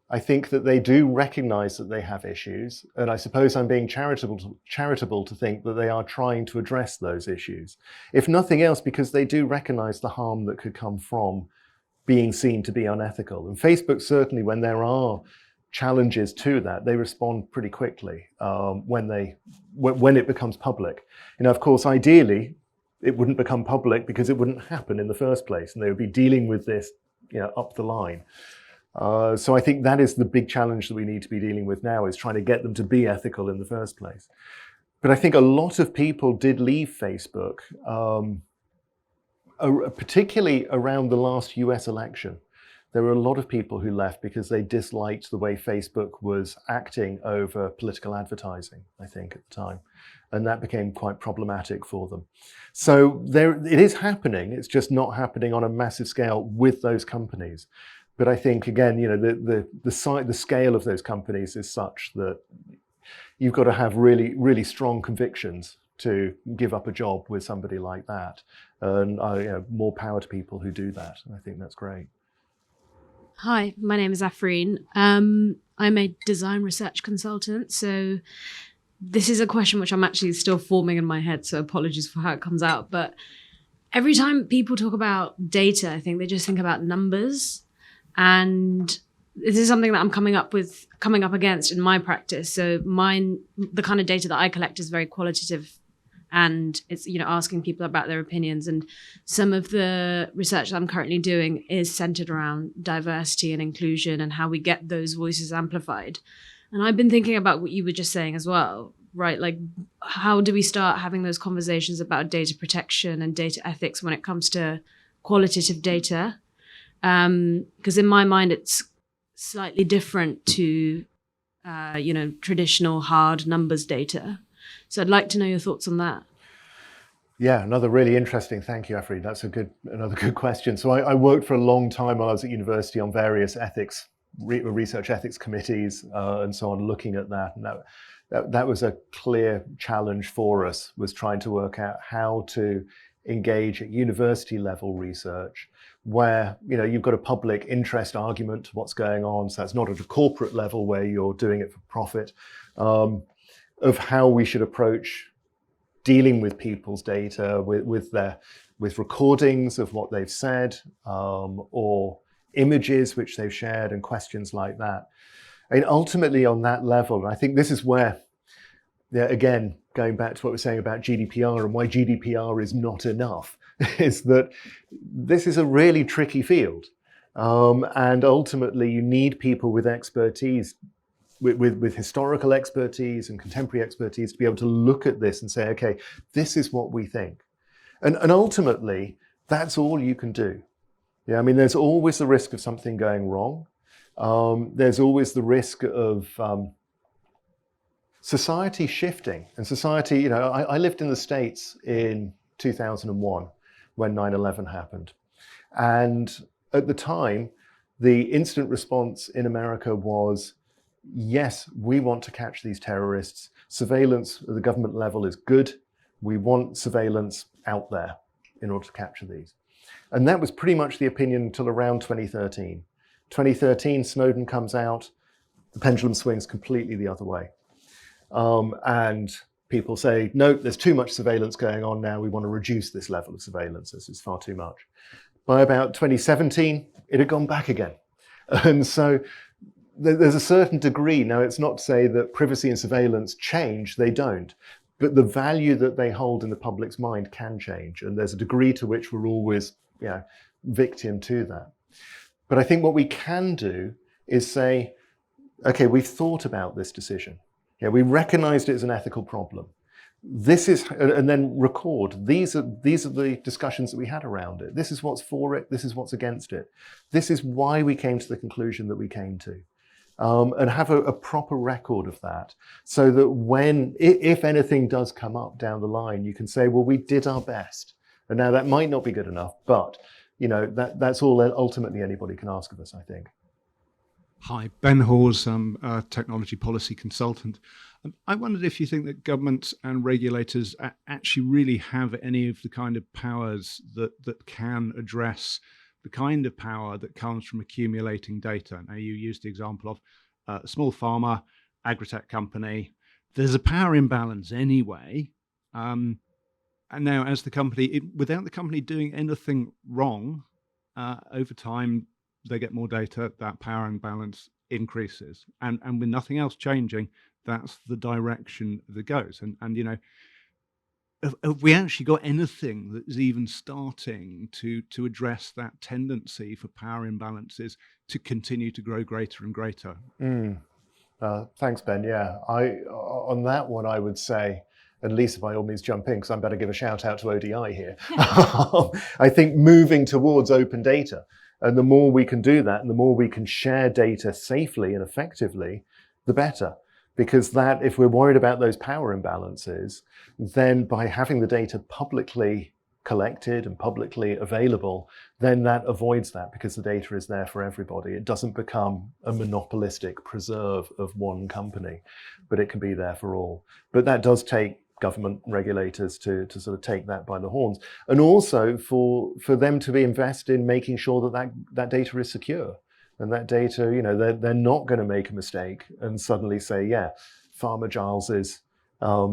I think that they do recognize that they have issues. And I suppose I'm being charitable to think that they are trying to address those issues. If nothing else, because they do recognize the harm that could come from being seen to be unethical. And Facebook, certainly when there are challenges to that, they respond pretty quickly when it becomes public. Of course, ideally, it wouldn't become public because it wouldn't happen in the first place, and they would be dealing with this, up the line. So I think that is the big challenge that we need to be dealing with now, is trying to get them to be ethical in the first place. But I think a lot of people did leave Facebook, particularly around the last US election. There were a lot of people who left because they disliked the way Facebook was acting over political advertising, I think, at the time. And that became quite problematic for them. So it is happening. It's just not happening on a massive scale with those companies. But I think, again, the scale of those companies is such that you've got to have really, really strong convictions to give up a job with somebody like that. And more power to people who do that. I think that's great. Hi, my name is Afreen. I'm a design research consultant. So this is a question which I'm actually still forming in my head. So apologies for how it comes out. But every time people talk about data, I think they just think about numbers. And this is something that I'm coming up against in my practice. So the kind of data that I collect is very qualitative, and it's, asking people about their opinions. And some of the research that I'm currently doing is centered around diversity and inclusion and how we get those voices amplified. And I've been thinking about what you were just saying as well, right? Like, how do we start having those conversations about data protection and data ethics when it comes to qualitative data? Because in my mind, it's slightly different to, traditional hard numbers data. So I'd like to know your thoughts on that. Yeah, another really interesting. Thank you, Afri. That's another good question. So I worked for a long time while I was at university on various ethics, research ethics committees, and so on, looking at that. And that was a clear challenge for us, was trying to work out how to engage at university level research where you've got a public interest argument to what's going on. So that's not at a corporate level where you're doing it for profit, of how we should approach dealing with people's data, with recordings of what they've said, or images which they've shared, and questions like that. And ultimately on that level, and I think this is where, again, going back to what we're saying about GDPR and why GDPR is not enough, is that this is a really tricky field. And ultimately you need people with expertise, with historical expertise and contemporary expertise, to be able to look at this and say, okay, this is what we think. And ultimately, that's all you can do. Yeah, I mean, there's always the risk of something going wrong. There's always the risk of society shifting. And society, I lived in the States in 2001 when 9/11 happened. And at the time, the instant response in America was, yes, we want to catch these terrorists. Surveillance at the government level is good. We want surveillance out there in order to capture these. And that was pretty much the opinion until around 2013. 2013, Snowden comes out, the pendulum swings completely the other way. And people say, no, there's too much surveillance going on now. We want to reduce this level of surveillance. This is far too much. By about 2017, it had gone back again. And so there's a certain degree. Now, it's not to say that privacy and surveillance change, they don't. But the value that they hold in the public's mind can change. And there's a degree to which we're always victim to that. But I think what we can do is say, okay, we've thought about this decision. We recognized it as an ethical problem. This is, and then record, these are the discussions that we had around it. This is what's for it. This is what's against it. This is why we came to the conclusion that we came to. And have a proper record of that, so that if anything does come up down the line, you can say, well, we did our best. And now that might not be good enough, but that's all ultimately anybody can ask of us, I think. Hi, Ben Hawes, I'm a technology policy consultant. I wondered if you think that governments and regulators actually really have any of the kind of powers that can address the kind of power that comes from accumulating data. Now, you used the example of a small farmer, agri-tech company. There's a power imbalance anyway. And now, as the company, without the company doing anything wrong, over time, they get more data, that power imbalance increases. And with nothing else changing, that's the direction that goes. And have we actually got anything that is even starting to address that tendency for power imbalances to continue to grow greater and greater? Thanks, Ben. Yeah, on that one, I would say, and Lisa, by all means, jump in, because I'm better give a shout out to ODI here. I think moving towards open data, and the more we can do that, and the more we can share data safely and effectively, the better. Because that, if we're worried about those power imbalances, then by having the data publicly collected and publicly available, then that avoids that, because the data is there for everybody. It doesn't become a monopolistic preserve of one company, but it can be there for all. But that does take government regulators to sort of take that by the horns, and also for them to be invested in making sure that data is secure. And that data, you know, they're not going to make a mistake and suddenly say, yeah, Farmer Giles's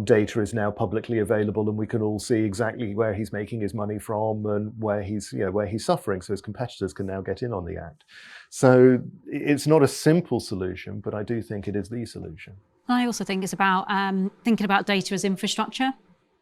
data is now publicly available and we can all see exactly where he's making his money from and where he's suffering, so his competitors can now get in on the act. So it's not a simple solution, but I do think it is the solution. I also think it's about thinking about data as infrastructure.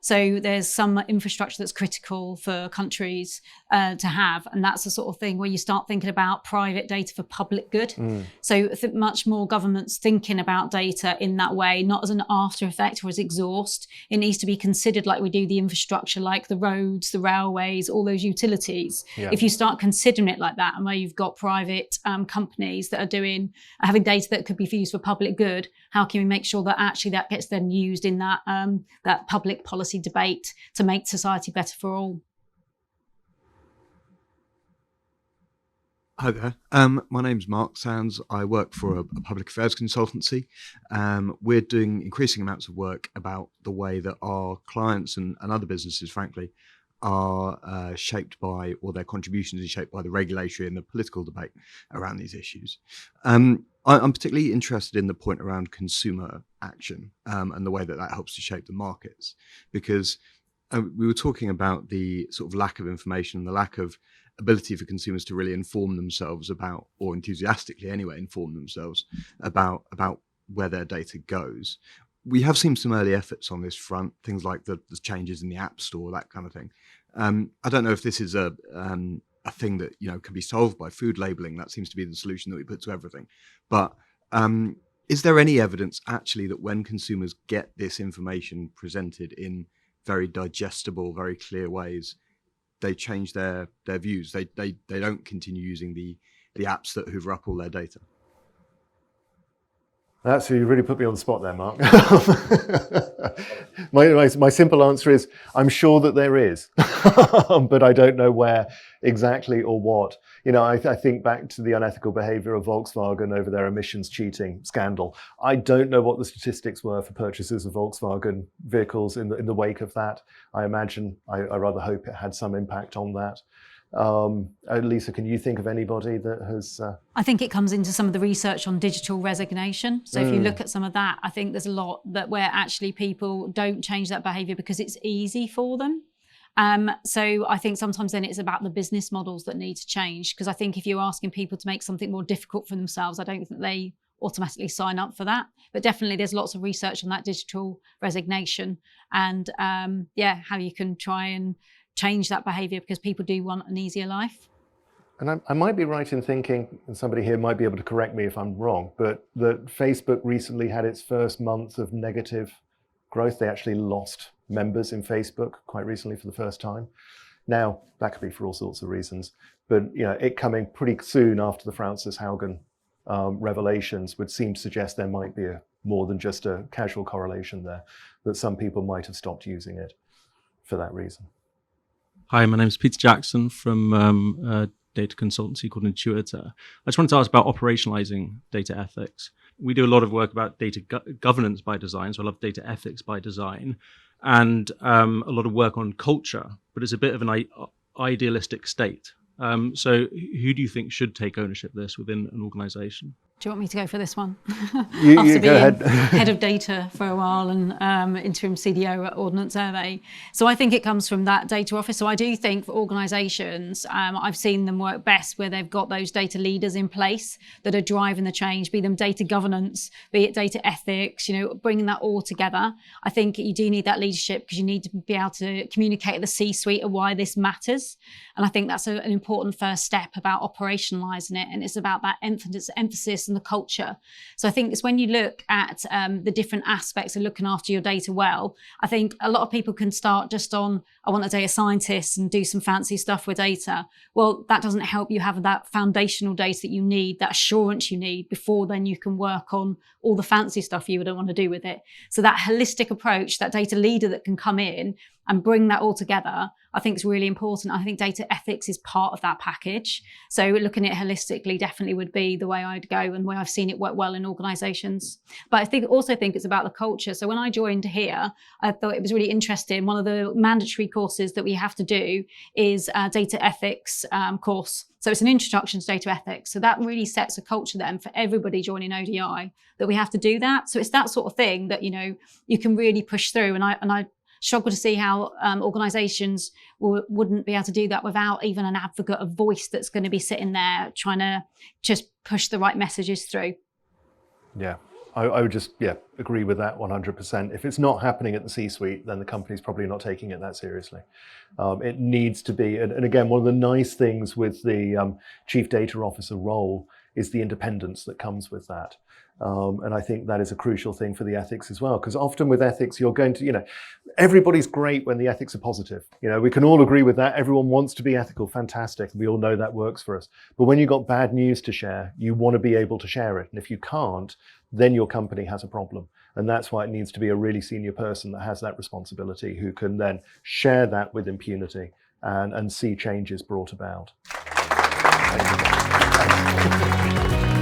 So there's some infrastructure that's critical for countries to have, and that's the sort of thing where you start thinking about private data for public good. So I think much more governments thinking about data in that way, not as an after effect or as exhaust. It needs to be considered like we do the infrastructure, like the roads, the railways, all those utilities. Yeah. If you start considering it like that, and where you've got private companies that are having data that could be used for public good, how can we make sure that actually that gets then used in that that public policy debate to make society better for all? Hi there. My name's Mark Sands. I work for a public affairs consultancy. We're doing increasing amounts of work about the way that our clients and other businesses, frankly, are shaped by, or their contributions are shaped by, the regulatory and the political debate around these issues. I'm particularly interested in the point around consumer action and the way that helps to shape the markets, because we were talking about the sort of lack of information and the lack of ability for consumers to really inform themselves about, or enthusiastically anyway, inform themselves about where their data goes. We have seen some early efforts on this front, things like the changes in the App Store, that kind of thing. I don't know if this is a thing that, you know, can be solved by food labeling. That seems to be the solution that we put to everything. But is there any evidence actually that when consumers get this information presented in very digestible, very clear ways, they change their views? They don't continue using the apps that hoover up all their data? That's you really put me on the spot there, Mark. My simple answer is, I'm sure that there is, but I don't know where exactly or what. You know, I think back to the unethical behavior of Volkswagen over their emissions cheating scandal. I don't know what the statistics were for purchases of Volkswagen vehicles in the wake of that. I imagine, I rather hope it had some impact on that. Lisa, can you think of anybody that has... I think it comes into some of the research on digital resignation. So if you look at some of that, I think there's a lot that where actually people don't change that behaviour because it's easy for them. So I think sometimes then it's about the business models that need to change, because I think if you're asking people to make something more difficult for themselves, I don't think they automatically sign up for that. But definitely there's lots of research on that digital resignation and how you can try and change that behaviour, because people do want an easier life. And I might be right in thinking, and somebody here might be able to correct me if I'm wrong, but that Facebook recently had its first month of negative growth. They actually lost members in Facebook quite recently for the first time. Now, that could be for all sorts of reasons, but you know, it coming pretty soon after the Frances Haugen revelations would seem to suggest there might be more than just a casual correlation there, that some people might have stopped using it for that reason. Hi, my name is Peter Jackson from a data consultancy called Intuitor. I just wanted to ask about operationalizing data ethics. We do a lot of work about data governance by design, so I love data ethics by design, and a lot of work on culture, but it's a bit of an idealistic state. So who do you think should take ownership of this within an organization? Do you want me to go for this one? You After go ahead. being head of data for a while and interim CDO at Ordnance Survey. So I think it comes from that data office. So I do think for organisations, I've seen them work best where they've got those data leaders in place that are driving the change, be them data governance, be it data ethics, you know, bringing that all together. I think you do need that leadership because you need to be able to communicate at the C-suite of why this matters. And I think that's an important first step about operationalising it. And it's about that emphasis and the culture. So I think it's when you look at the different aspects of looking after your data well, I think a lot of people can start just on, I want a data scientist and do some fancy stuff with data. Well, that doesn't help you have that foundational data that you need, that assurance you need before then you can work on all the fancy stuff you would want to do with it. So that holistic approach, that data leader that can come in and bring that all together, I think is really important. I think data ethics is part of that package. So looking at it holistically definitely would be the way I'd go and where I've seen it work well in organizations. But I also think it's about the culture. So when I joined here, I thought it was really interesting. One of the mandatory courses that we have to do is a data ethics course. So it's an introduction to data ethics. So that really sets a culture then for everybody joining ODI that we have to do that. So it's that sort of thing that, you know, you can really push through. And I struggle to see how organizations wouldn't be able to do that without even an advocate, a voice that's going to be sitting there trying to just push the right messages through. Yeah, I would just, agree with that 100%. If it's not happening at the C-suite, then the company's probably not taking it that seriously. It needs to be, and again, one of the nice things with the Chief Data Officer role is the independence that comes with that. And I think that is a crucial thing for the ethics as well, because often with ethics, you're going to, everybody's great when the ethics are positive. We can all agree with that. Everyone wants to be ethical, fantastic. We all know that works for us. But when you've got bad news to share, you want to be able to share it. And if you can't, then your company has a problem. And that's why it needs to be a really senior person that has that responsibility, who can then share that with impunity and see changes brought about. Thank you.